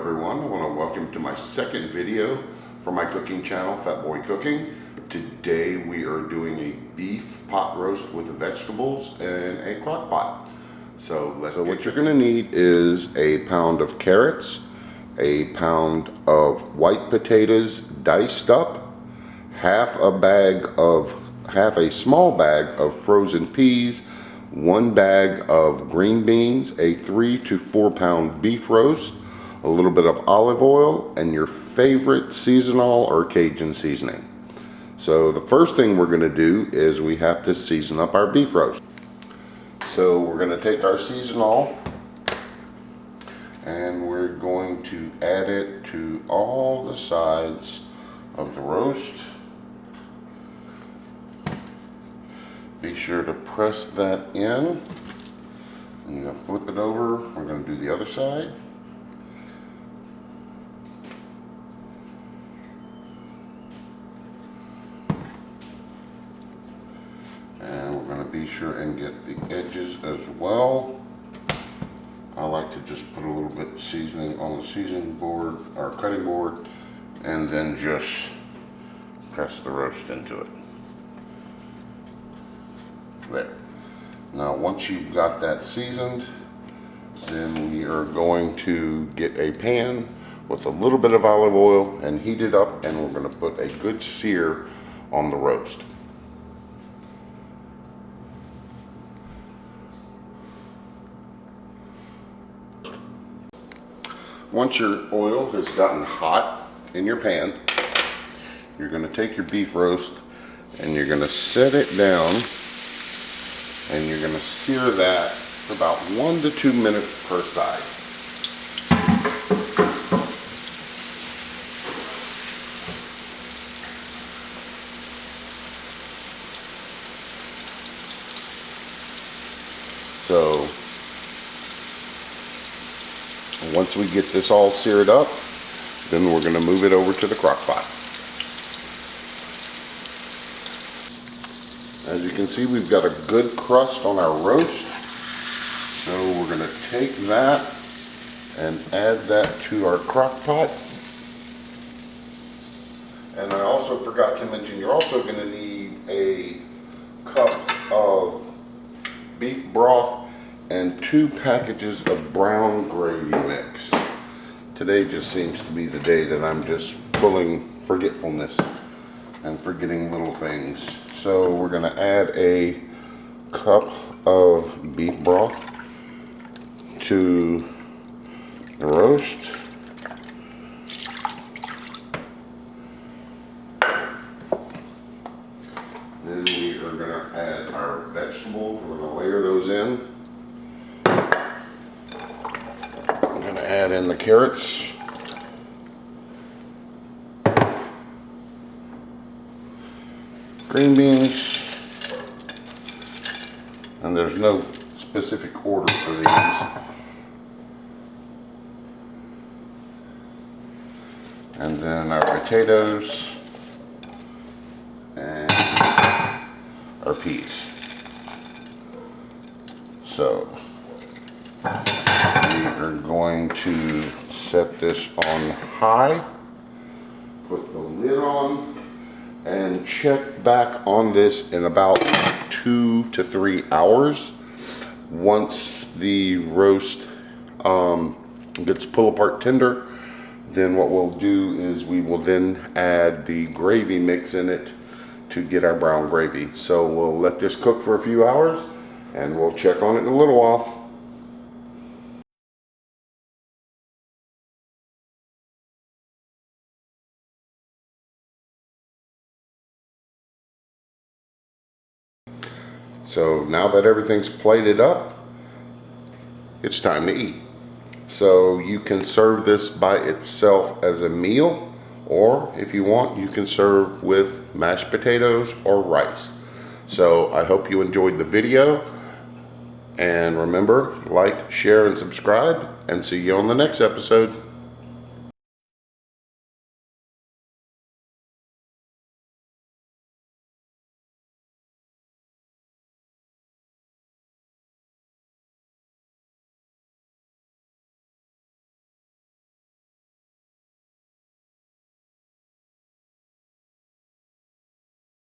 everyone. I want to welcome to my second video for my cooking channel, Fat Boy Cooking. Today we are doing a beef pot roast with vegetables in a crock pot. So what you're going to need is a pound of carrots, a pound of white potatoes diced up, half a small bag of frozen peas, 1 bag of green beans, a 3 to 4 pound beef roast, a little bit of olive oil, and your favorite seasonal or Cajun seasoning. So the first thing we're going to do is we have to season up our beef roast. So we're going to take our seasonal and we're going to add it to all the sides of the roast. Be sure to press that in. And you're going to flip it over. We're going to do the other side. And we're going to be sure and get the edges as well. I like to just put a little bit of seasoning on the seasoning board or cutting board and then just press the roast into it. There. Now once you've got that seasoned, then we are going to get a pan with a little bit of olive oil and heat it up, and we're going to put a good sear on the roast. Once your oil has gotten hot in your pan, you're going to take your beef roast and you're going to set it down. And you're going to sear that for about 1 to 2 minutes per side. So once we get this all seared up, then we're going to move it over to the crock pot. As you can see, we've got a good crust on our roast. So we're going to take that and add that to our crock pot. And I also forgot to mention, you're also going to need a cup of beef broth and 2 packages of brown gravy mix. Today just seems to be the day that I'm just pulling forgetfulness and forgetting little things. So we're going to add a cup of beef broth to the roast. Then we are going to add our vegetables. We're going to layer those in. I'm going to add in the carrots. Green beans, and there's no specific order for these. And then our potatoes and our peas. So we are going to set this on high, put the lid on, and check back on this in about 2 to 3 hours. Once the roast gets pull apart tender, then what we'll do is we will then add the gravy mix in it to get our brown gravy. So we'll let this cook for a few hours and we'll check on it in a little while. So now that everything's plated up, it's time to eat. So you can serve this by itself as a meal, or if you want, you can serve with mashed potatoes or rice. So I hope you enjoyed the video, and remember, like, share, and subscribe, and see you on the next episode.